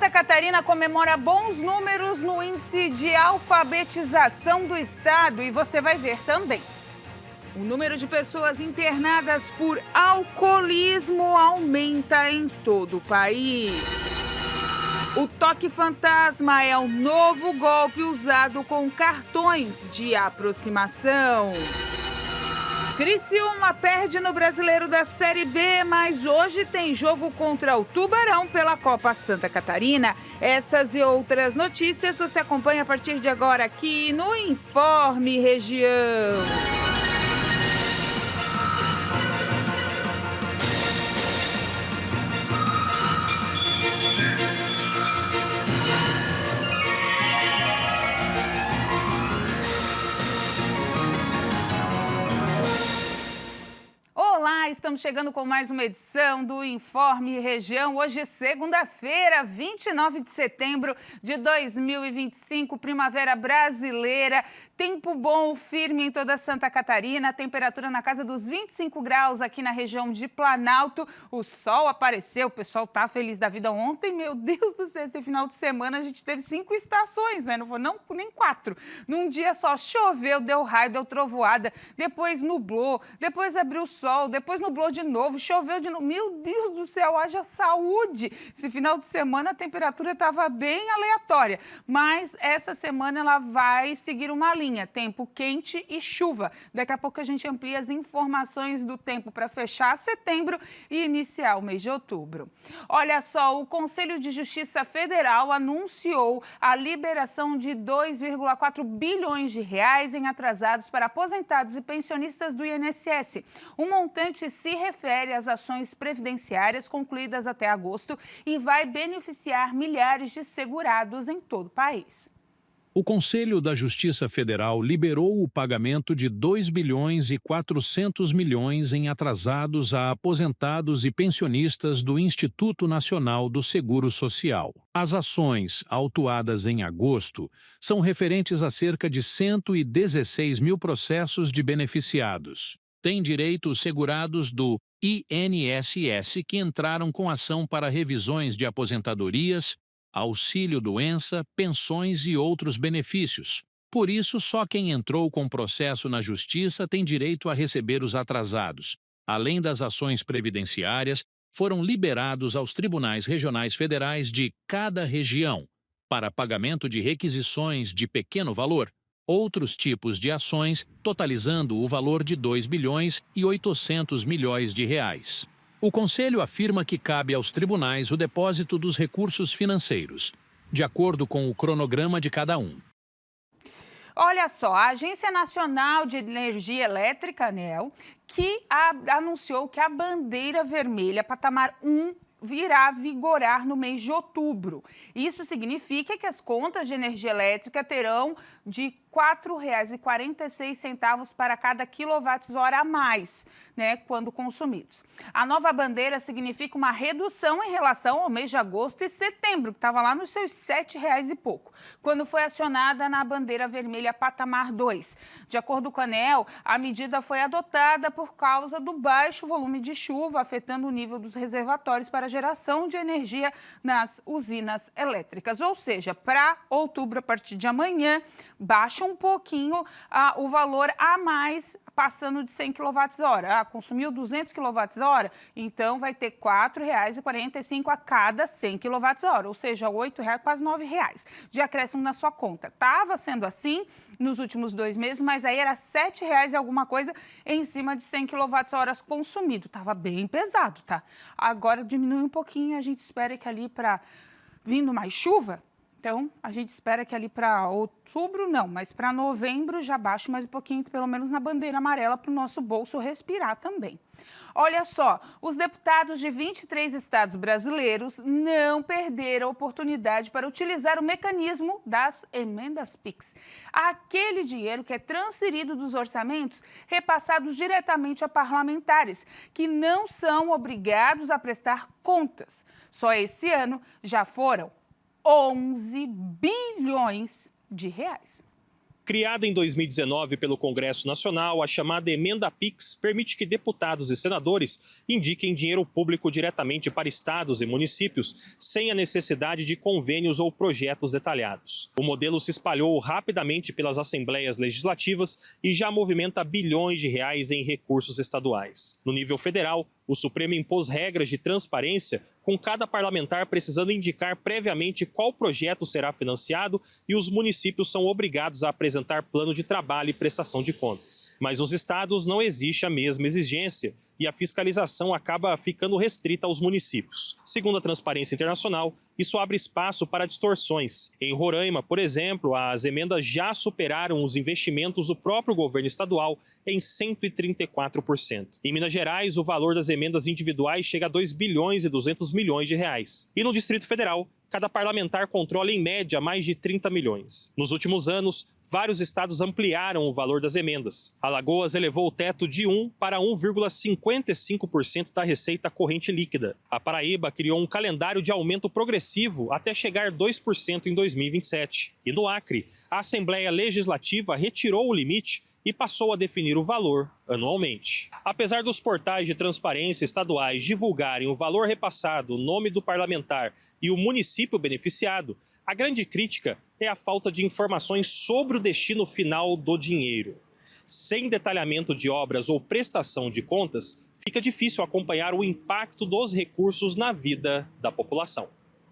Santa Catarina comemora bons números no índice de alfabetização do estado e você vai ver também. O número de pessoas internadas por alcoolismo aumenta em todo o país. O toque fantasma é o novo golpe usado com cartões de aproximação. Criciúma perde no Brasileiro da Série B, mas hoje tem jogo contra o Tubarão pela Copa Santa Catarina. Essas e outras notícias você acompanha a partir de agora aqui no Informe Região. Olá, estamos chegando com mais uma edição do Informe Região. Hoje, segunda-feira, 29 de setembro de 2025, primavera brasileira. Tempo bom, firme em toda Santa Catarina, temperatura na casa dos 25 graus aqui na região de Planalto. O sol apareceu, o pessoal tá feliz da vida. Ontem, meu Deus do céu, esse final de semana a gente teve 5 estações, né? Não foi nem 4. Num dia só choveu, deu raio, deu trovoada, depois nublou, depois abriu o sol, depois nublou de novo, choveu de novo. Meu Deus do céu, haja saúde! Esse final de semana a temperatura estava bem aleatória, mas essa semana ela vai seguir uma linha. Tempo quente e chuva. Daqui a pouco a gente amplia as informações do tempo para fechar setembro e iniciar o mês de outubro. Olha só, o Conselho de Justiça Federal anunciou a liberação de 2,4 bilhões de reais em atrasados para aposentados e pensionistas do INSS. O montante se refere às ações previdenciárias concluídas até agosto e vai beneficiar milhares de segurados em todo o país. O Conselho da Justiça Federal liberou o pagamento de 2 bilhões e 400 milhões em atrasados a aposentados e pensionistas do Instituto Nacional do Seguro Social. As ações, autuadas em agosto, são referentes a cerca de 116 mil processos de beneficiados. Têm direito os segurados do INSS que entraram com ação para revisões de aposentadorias, auxílio-doença, pensões e outros benefícios. Por isso, só quem entrou com processo na Justiça tem direito a receber os atrasados. Além das ações previdenciárias, foram liberados aos tribunais regionais federais de cada região, para pagamento de requisições de pequeno valor, outros tipos de ações, totalizando o valor de 2 bilhões e 800 milhões de reais. O Conselho afirma que cabe aos tribunais o depósito dos recursos financeiros, de acordo com o cronograma de cada um. Olha só, a Agência Nacional de Energia Elétrica, ANEEL, que anunciou que a bandeira vermelha patamar 1 virá vigorar no mês de outubro. Isso significa que as contas de energia elétrica terão de R$ 4,46 para cada quilowatt-hora a mais, né, quando consumidos. A nova bandeira significa uma redução em relação ao mês de agosto e setembro, que estava lá nos seus R$ 7,00 e pouco, quando foi acionada na bandeira vermelha patamar 2. De acordo com a ANEEL, a medida foi adotada por causa do baixo volume de chuva, afetando o nível dos reservatórios para geração de energia nas usinas elétricas. Ou seja, para outubro, a partir de amanhã, baixa um pouquinho o valor a mais, passando de 100 kWh. Consumiu 200 kWh, então vai ter R$ 4,45 a cada 100 kWh, ou seja, R$ 8,00, quase R$ 9,00 de acréscimo na sua conta. Estava sendo assim nos últimos 2 meses, mas aí era R$ 7,00 e alguma coisa em cima de 100 kWh consumido. Estava bem pesado, tá? Agora diminui um pouquinho, a gente espera que ali para vindo mais chuva, então a gente espera que ali para outubro não, mas para novembro já baixe mais um pouquinho, pelo menos na bandeira amarela, para o nosso bolso respirar também. Olha só, os deputados de 23 estados brasileiros não perderam a oportunidade para utilizar o mecanismo das emendas PIX. Aquele dinheiro que é transferido dos orçamentos, repassados diretamente a parlamentares, que não são obrigados a prestar contas. Só esse ano já foram 11 bilhões de reais. Criada em 2019 pelo Congresso Nacional, a chamada Emenda PIX permite que deputados e senadores indiquem dinheiro público diretamente para estados e municípios, sem a necessidade de convênios ou projetos detalhados. O modelo se espalhou rapidamente pelas assembleias legislativas e já movimenta bilhões de reais em recursos estaduais. No nível federal, o Supremo impôs regras de transparência, com cada parlamentar precisando indicar previamente qual projeto será financiado, e os municípios são obrigados a apresentar plano de trabalho e prestação de contas. Mas nos estados não existe a mesma exigência e a fiscalização acaba ficando restrita aos municípios. Segundo a Transparência Internacional, isso abre espaço para distorções. Em Roraima, por exemplo, as emendas já superaram os investimentos do próprio governo estadual em 134%. Em Minas Gerais, o valor das emendas individuais chega a 2 bilhões e 200 milhões de reais. E no Distrito Federal, cada parlamentar controla em média mais de 30 milhões. Nos últimos anos, vários estados ampliaram o valor das emendas. Alagoas elevou o teto de 1 para 1,55% da receita corrente líquida. A Paraíba criou um calendário de aumento progressivo até chegar a 2% em 2027. E no Acre, a Assembleia Legislativa retirou o limite e passou a definir o valor anualmente. Apesar dos portais de transparência estaduais divulgarem o valor repassado, o nome do parlamentar e o município beneficiado, a grande crítica é a falta de informações sobre o destino final do dinheiro. Sem detalhamento de obras ou prestação de contas, fica difícil acompanhar o impacto dos recursos na vida da população.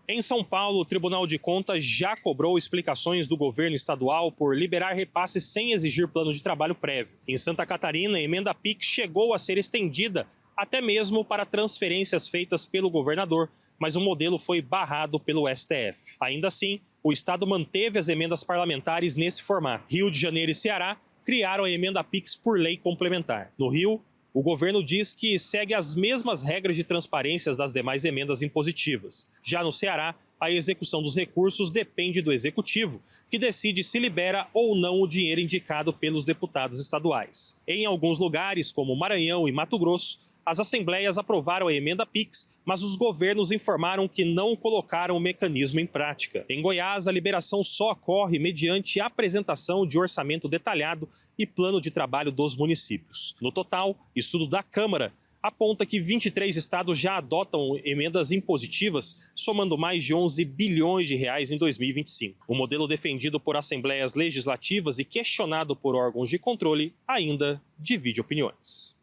Em São Paulo, o Tribunal de Contas já cobrou explicações do governo estadual por liberar repasses sem exigir plano de trabalho prévio. Em Santa Catarina, a emenda PIX chegou a ser estendida até mesmo para transferências feitas pelo governador, mas o modelo foi barrado pelo STF. Ainda assim, o Estado manteve as emendas parlamentares nesse formato. Rio de Janeiro e Ceará criaram a emenda PIX por lei complementar. No Rio, o governo diz que segue as mesmas regras de transparência das demais emendas impositivas. Já no Ceará, a execução dos recursos depende do Executivo, que decide se libera ou não o dinheiro indicado pelos deputados estaduais. Em alguns lugares, como Maranhão e Mato Grosso, as assembleias aprovaram a emenda PIX, mas os governos informaram que não colocaram o mecanismo em prática. Em Goiás, a liberação só ocorre mediante a apresentação de orçamento detalhado e plano de trabalho dos municípios. No total, estudo da Câmara aponta que 23 estados já adotam emendas impositivas, somando mais de 11 bilhões de reais em 2025. O modelo defendido por assembleias legislativas e questionado por órgãos de controle ainda divide opiniões.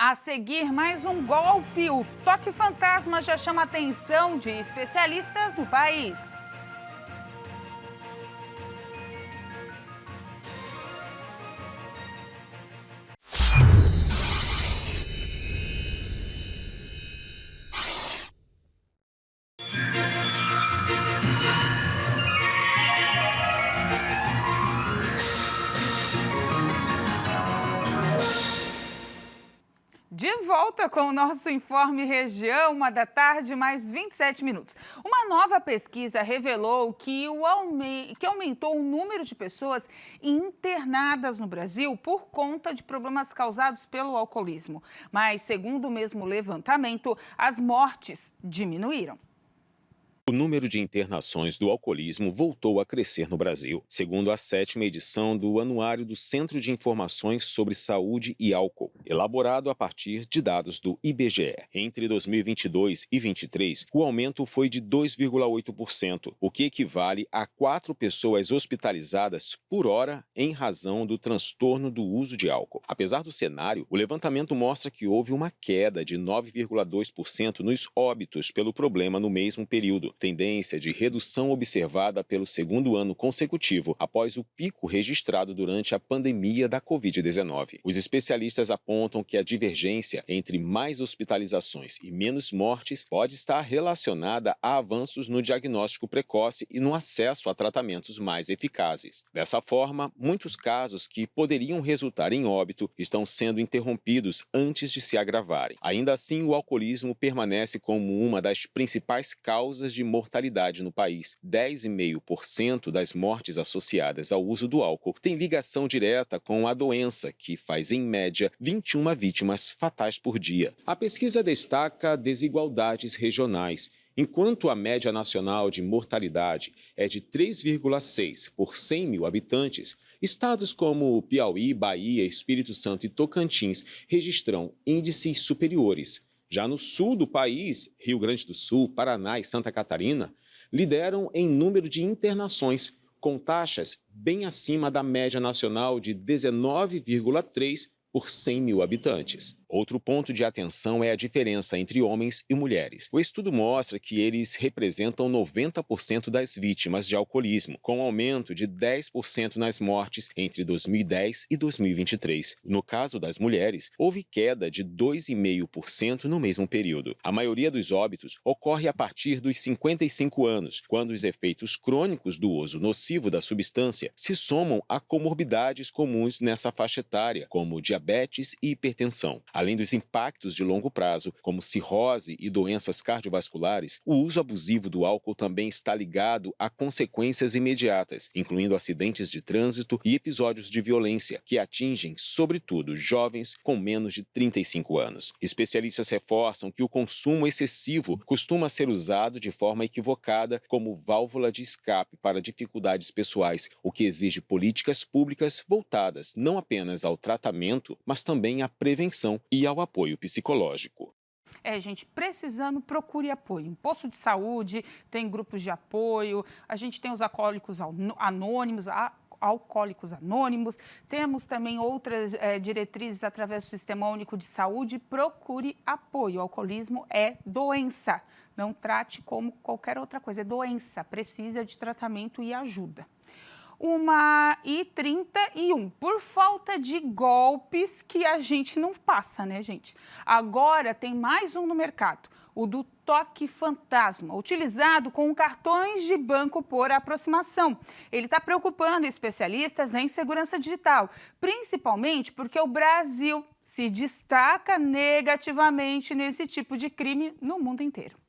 A seguir, mais um golpe. O toque fantasma já chama a atenção de especialistas no país. De volta com o nosso Informe Região, 1 da tarde, mais 27 minutos. Uma nova pesquisa revelou que aumentou o número de pessoas internadas no Brasil por conta de problemas causados pelo alcoolismo. Mas, segundo o mesmo levantamento, as mortes diminuíram. O número de internações do alcoolismo voltou a crescer no Brasil, segundo a 7ª edição do Anuário do Centro de Informações sobre Saúde e Álcool, elaborado a partir de dados do IBGE. Entre 2022 e 2023, o aumento foi de 2,8%, o que equivale a 4 pessoas hospitalizadas por hora em razão do transtorno do uso de álcool. Apesar do cenário, o levantamento mostra que houve uma queda de 9,2% nos óbitos pelo problema no mesmo período, tendência de redução observada pelo segundo ano consecutivo após o pico registrado durante a pandemia da Covid-19. Os especialistas apontam que a divergência entre mais hospitalizações e menos mortes pode estar relacionada a avanços no diagnóstico precoce e no acesso a tratamentos mais eficazes. Dessa forma, muitos casos que poderiam resultar em óbito estão sendo interrompidos antes de se agravarem. Ainda assim, o alcoolismo permanece como uma das principais causas de mortalidade no país. 10,5% das mortes associadas ao uso do álcool têm ligação direta com a doença, que faz, em média, 21 vítimas fatais por dia. A pesquisa destaca desigualdades regionais. Enquanto a média nacional de mortalidade é de 3,6 por 100 mil habitantes, Estados como Piauí, Bahia, Espírito Santo e Tocantins registram índices superiores. Já no sul do país, Rio Grande do Sul, Paraná e Santa Catarina, lideram em número de internações, com taxas bem acima da média nacional de 19,3 por 100 mil habitantes. Outro ponto de atenção é a diferença entre homens e mulheres. O estudo mostra que eles representam 90% das vítimas de alcoolismo, com um aumento de 10% nas mortes entre 2010 e 2023. No caso das mulheres, houve queda de 2,5% no mesmo período. A maioria dos óbitos ocorre a partir dos 55 anos, quando os efeitos crônicos do uso nocivo da substância se somam a comorbidades comuns nessa faixa etária, como diabetes e hipertensão. Além dos impactos de longo prazo, como cirrose e doenças cardiovasculares, o uso abusivo do álcool também está ligado a consequências imediatas, incluindo acidentes de trânsito e episódios de violência, que atingem, sobretudo, jovens com menos de 35 anos. Especialistas reforçam que o consumo excessivo costuma ser usado de forma equivocada como válvula de escape para dificuldades pessoais, o que exige políticas públicas voltadas não apenas ao tratamento, mas também à prevenção e ao apoio psicológico. Gente, precisando, procure apoio. Em posto de saúde, tem grupos de apoio, a gente tem os alcoólicos anônimos, temos também outras diretrizes através do Sistema Único de Saúde. Procure apoio. O alcoolismo é doença. Não trate como qualquer outra coisa, é doença, precisa de tratamento e ajuda. 1h31, por falta de golpes que a gente não passa, né, gente? Agora tem mais um no mercado, o do toque fantasma, utilizado com cartões de banco por aproximação. Ele está preocupando especialistas em segurança digital, principalmente porque o Brasil se destaca negativamente nesse tipo de crime no mundo inteiro.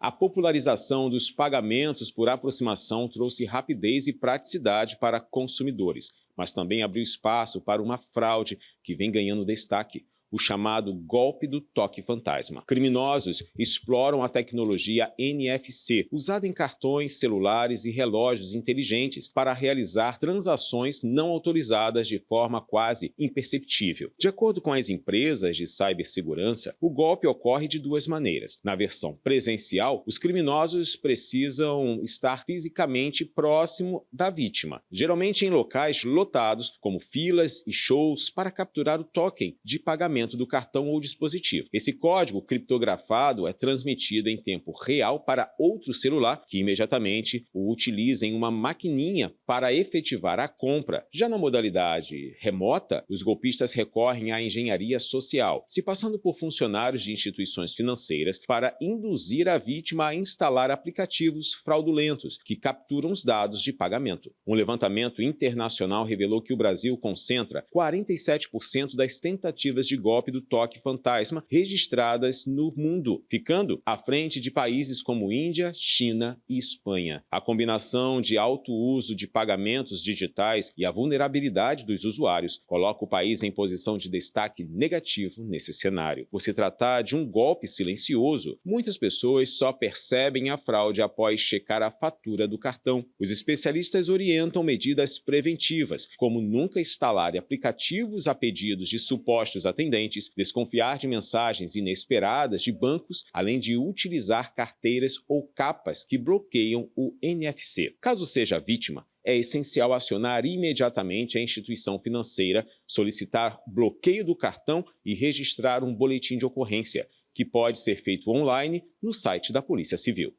A popularização dos pagamentos por aproximação trouxe rapidez e praticidade para consumidores, mas também abriu espaço para uma fraude que vem ganhando destaque: o chamado golpe do toque fantasma. Criminosos exploram a tecnologia NFC, usada em cartões, celulares e relógios inteligentes para realizar transações não autorizadas de forma quase imperceptível. De acordo com as empresas de cibersegurança, o golpe ocorre de duas maneiras. Na versão presencial, os criminosos precisam estar fisicamente próximo da vítima, geralmente em locais lotados, como filas e shows, para capturar o token de pagamento do cartão ou dispositivo. Esse código criptografado é transmitido em tempo real para outro celular, que imediatamente o utiliza em uma maquininha para efetivar a compra. Já na modalidade remota, os golpistas recorrem à engenharia social, se passando por funcionários de instituições financeiras para induzir a vítima a instalar aplicativos fraudulentos que capturam os dados de pagamento. Um levantamento internacional revelou que o Brasil concentra 47% das tentativas de golpe do toque fantasma registradas no mundo, ficando à frente de países como Índia, China e Espanha. A combinação de alto uso de pagamentos digitais e a vulnerabilidade dos usuários coloca o país em posição de destaque negativo nesse cenário. Por se tratar de um golpe silencioso, muitas pessoas só percebem a fraude após checar a fatura do cartão. Os especialistas orientam medidas preventivas, como nunca instalar aplicativos a pedidos de supostos atendentes, desconfiar de mensagens inesperadas de bancos, além de utilizar carteiras ou capas que bloqueiam o NFC. Caso seja vítima, é essencial acionar imediatamente a instituição financeira, solicitar bloqueio do cartão e registrar um boletim de ocorrência, que pode ser feito online no site da Polícia Civil.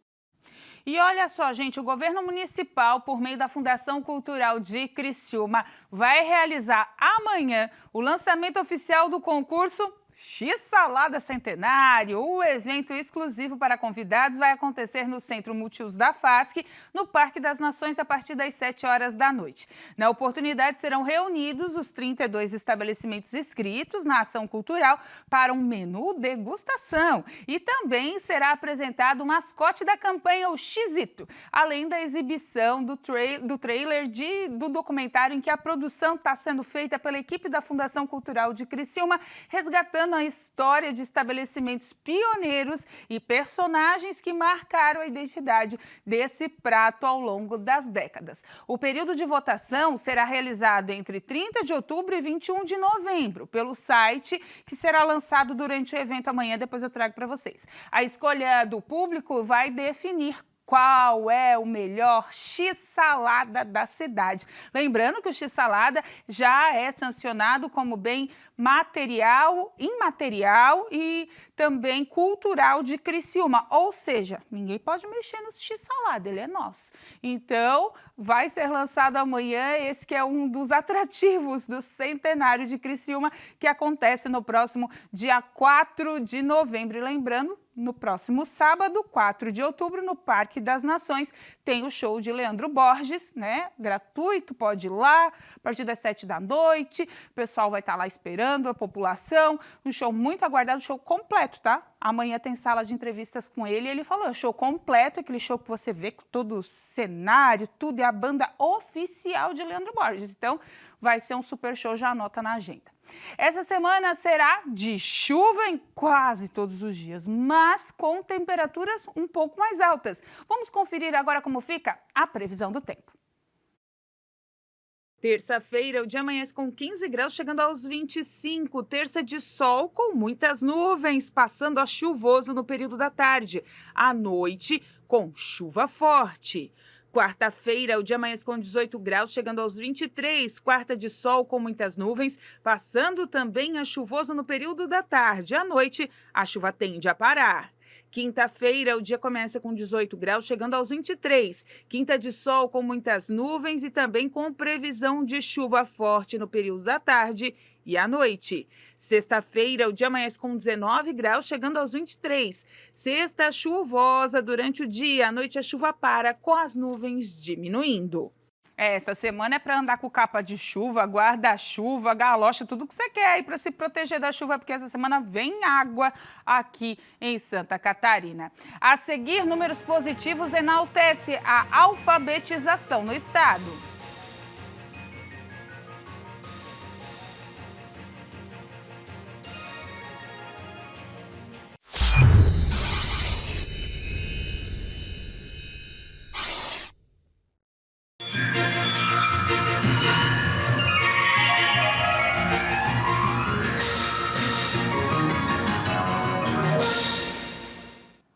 E olha só, gente, o governo municipal, por meio da Fundação Cultural de Criciúma, vai realizar amanhã o lançamento oficial do concurso X-Salada Centenário. O evento exclusivo para convidados vai acontecer no Centro Multiuso da FASC, no Parque das Nações, a partir das 7 horas da noite. Na oportunidade, serão reunidos os 32 estabelecimentos inscritos na ação cultural para um menu degustação. E também será apresentado o mascote da campanha, o Xito, além da exibição do trailer do documentário em que a produção está sendo feita pela equipe da Fundação Cultural de Criciúma, resgatando contando a história de estabelecimentos pioneiros e personagens que marcaram a identidade desse prato ao longo das décadas. O período de votação será realizado entre 30 de outubro e 21 de novembro, pelo site que será lançado durante o evento amanhã, depois eu trago para vocês. A escolha do público vai definir qual é o melhor X-salada da cidade. Lembrando que o X-salada já é sancionado como bem material, imaterial e também cultural de Criciúma. Ou seja, ninguém pode mexer no X-salada, ele é nosso. Então, vai ser lançado amanhã, esse que é um dos atrativos do centenário de Criciúma, que acontece no próximo dia 4 de novembro. E lembrando, no próximo sábado, 4 de outubro, no Parque das Nações, tem o show de Leandro Borges, né? Gratuito, pode ir lá, a partir das 7 da noite. O pessoal vai estar lá esperando, a população. Um show muito aguardado, show completo, tá? Amanhã tem sala de entrevistas com ele. Ele falou, show completo, aquele show que você vê com todo o cenário, tudo, é a banda oficial de Leandro Borges. Então, vai ser um super show, já anota na agenda. Essa semana será de chuva em quase todos os dias, mas com temperaturas um pouco mais altas. Vamos conferir agora como fica a previsão do tempo. Terça-feira, o dia amanhece com 15 graus, chegando aos 25. Terça de sol com muitas nuvens, passando a chuvoso no período da tarde. À noite, com chuva forte. Quarta-feira, o dia amanhece com 18 graus, chegando aos 23. Quarta de sol com muitas nuvens, passando também a chuvoso no período da tarde. À noite, a chuva tende a parar. Quinta-feira, o dia começa com 18 graus, chegando aos 23. Quinta de sol com muitas nuvens e também com previsão de chuva forte no período da tarde e à noite. Sexta-feira, o dia amanhece com 19 graus, chegando aos 23. Sexta chuvosa durante o dia, à noite a chuva para, com as nuvens diminuindo. Essa semana é para andar com capa de chuva, guarda-chuva, galocha, tudo que você quer aí para se proteger da chuva, porque essa semana vem água aqui em Santa Catarina. A seguir, números positivos enaltece a alfabetização no estado.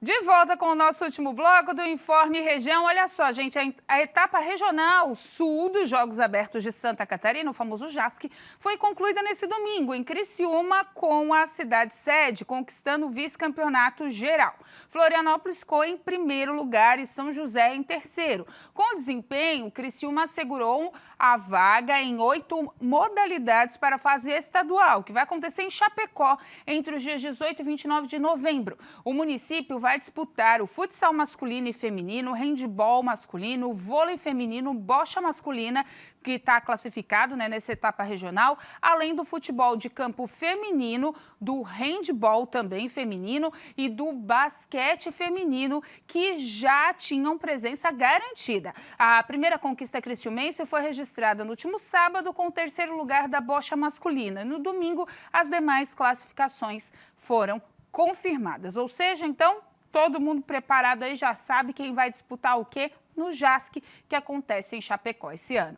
De volta com o nosso último bloco do Informe Região. Olha só, gente, a etapa regional sul dos Jogos Abertos de Santa Catarina, o famoso JASC, foi concluída nesse domingo em Criciúma, com a cidade sede conquistando o vice-campeonato geral. Florianópolis ficou em primeiro lugar e São José em terceiro. Com desempenho, Criciúma assegurou a vaga em 8 modalidades para a fase estadual, que vai acontecer em Chapecó entre os dias 18 e 29 de novembro. O município vai disputar o futsal masculino e feminino, handebol masculino, vôlei feminino, bocha masculina, que está classificado, né, nessa etapa regional, além do futebol de campo feminino, do handebol também feminino e do basquete feminino, que já tinham presença garantida. A primeira conquista criciumense foi registrada no último sábado com o terceiro lugar da bocha masculina. No domingo, as demais classificações foram confirmadas. Ou seja, então, todo mundo preparado aí já sabe quem vai disputar o quê no JASC, que acontece em Chapecó esse ano.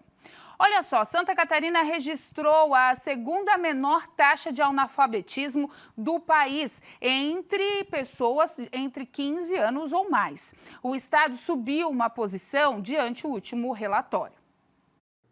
Olha só, Santa Catarina registrou a segunda menor taxa de analfabetismo do país entre pessoas entre 15 anos ou mais. O estado subiu uma posição diante o último relatório.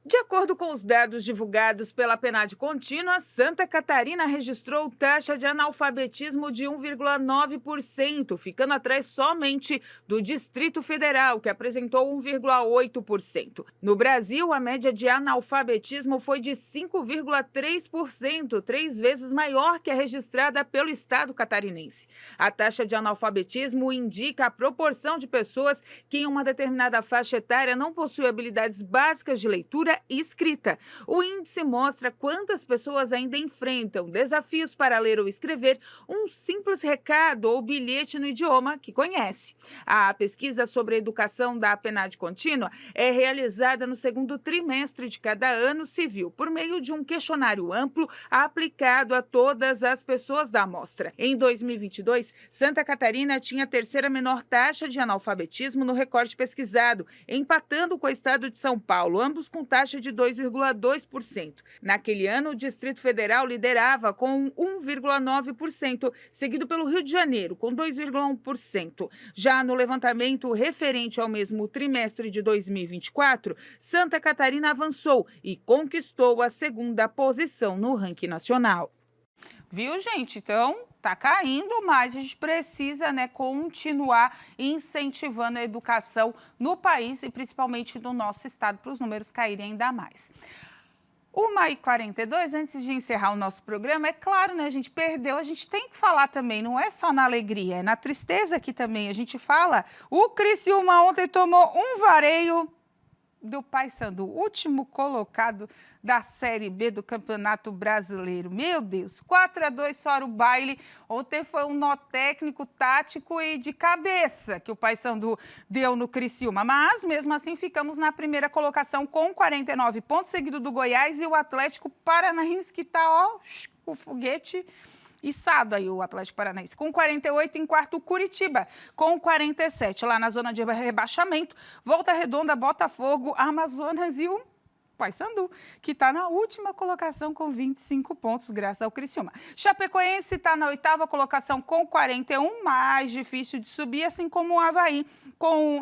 De acordo com os dados divulgados pela PNAD contínua, Santa Catarina registrou taxa de analfabetismo de 1,9%, ficando atrás somente do Distrito Federal, que apresentou 1,8%. No Brasil, a média de analfabetismo foi de 5,3%, 3 vezes maior que a registrada pelo estado catarinense. A taxa de analfabetismo indica a proporção de pessoas que em uma determinada faixa etária não possuem habilidades básicas de leitura leitura e escrita. O índice mostra quantas pessoas ainda enfrentam desafios para ler ou escrever um simples recado ou bilhete no idioma que conhece. A pesquisa sobre a educação da PNAD contínua é realizada no segundo trimestre de cada ano civil, por meio de um questionário amplo aplicado a todas as pessoas da amostra. Em 2022, Santa Catarina tinha a terceira menor taxa de analfabetismo no recorte pesquisado, empatando com o estado de São Paulo, ambos com taxa de 2,2%. Naquele ano, o Distrito Federal liderava com 1,9%, seguido pelo Rio de Janeiro, com 2,1%. Já no levantamento referente ao mesmo trimestre de 2024, Santa Catarina avançou e conquistou a segunda posição no ranking nacional. Viu, gente? Então, tá caindo, mas a gente precisa, continuar incentivando a educação no país e principalmente no nosso estado, para os números caírem ainda mais. 1h42, antes de encerrar o nosso programa, é claro, a gente perdeu, a gente tem que falar também, não é só na alegria, é na tristeza aqui também. A gente fala, o Criciúma ontem tomou um vareio do Paysandu, último colocado da Série B do Campeonato Brasileiro. Meu Deus, 4-2 só o baile. Ontem foi um nó técnico, tático e de cabeça que o Paysandu deu no Criciúma. Mas, mesmo assim, ficamos na primeira colocação com 49 pontos, seguido do Goiás e o Atlético Paranaense, que está, o foguete içado aí, o Atlético Paranaense, com 48, em quarto o Curitiba, com 47, lá na zona de rebaixamento, Volta Redonda, Botafogo, Amazonas e o Paysandu, que está na última colocação com 25 pontos, graças ao Criciúma. Chapecoense está na oitava colocação com 41, mais difícil de subir, assim como o Avaí,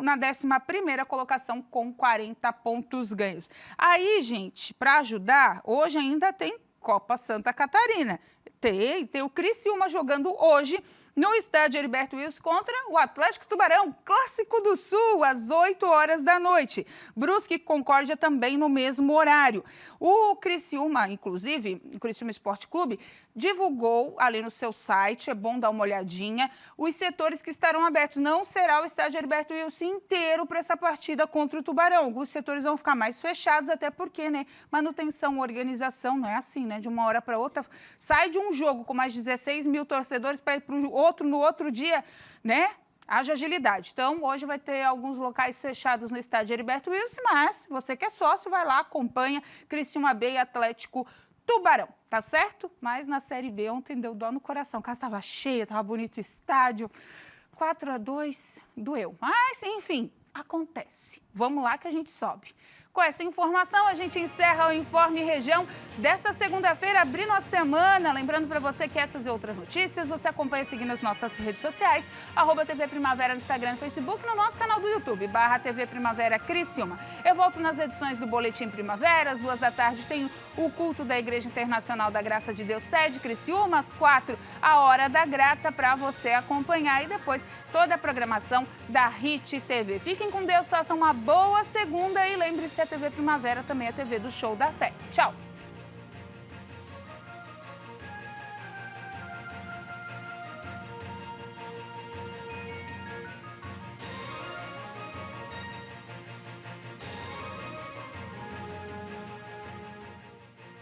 na 11ª colocação com 40 pontos ganhos. Aí, gente, para ajudar, hoje ainda tem Copa Santa Catarina. Tem o Criciúma jogando hoje no estádio Heriberto Wilson contra o Atlético Tubarão, Clássico do Sul, às 8 horas da noite. Brusque e Concórdia também no mesmo horário. O Criciúma, inclusive, o Criciúma Esporte Clube, divulgou ali no seu site, é bom dar uma olhadinha, os setores que estarão abertos. Não será o estádio Heriberto Wilson inteiro para essa partida contra o Tubarão. Alguns setores vão ficar mais fechados, até porque, manutenção, organização, não é assim, de uma hora para outra. Sai de um jogo com mais 16 mil torcedores para ir para o outro no outro dia, haja agilidade. Então, hoje vai ter alguns locais fechados no estádio Heriberto Wilson, mas você que é sócio, vai lá, acompanha Criciúma B e Atlético Tubarão, tá certo? Mas na Série B ontem deu dó no coração, a casa estava cheia, estava bonito o estádio, 4-2, doeu. Mas, enfim, acontece. Vamos lá que a gente sobe. Com essa informação, a gente encerra o Informe Região desta segunda-feira, abrindo a semana. Lembrando para você que essas e outras notícias você acompanha seguindo as nossas redes sociais, @TV Primavera no Instagram e Facebook, no nosso canal do YouTube, /TV Primavera Criciúma. Eu volto nas edições do Boletim Primavera, às 2 da tarde tem o culto da Igreja Internacional da Graça de Deus, sede Criciúma, às 4, a Hora da Graça, para você acompanhar, e depois toda a programação da HIT TV. Fiquem com Deus, façam uma boa segunda e lembre-se, a TV Primavera também é a TV do Show da Fé. Tchau!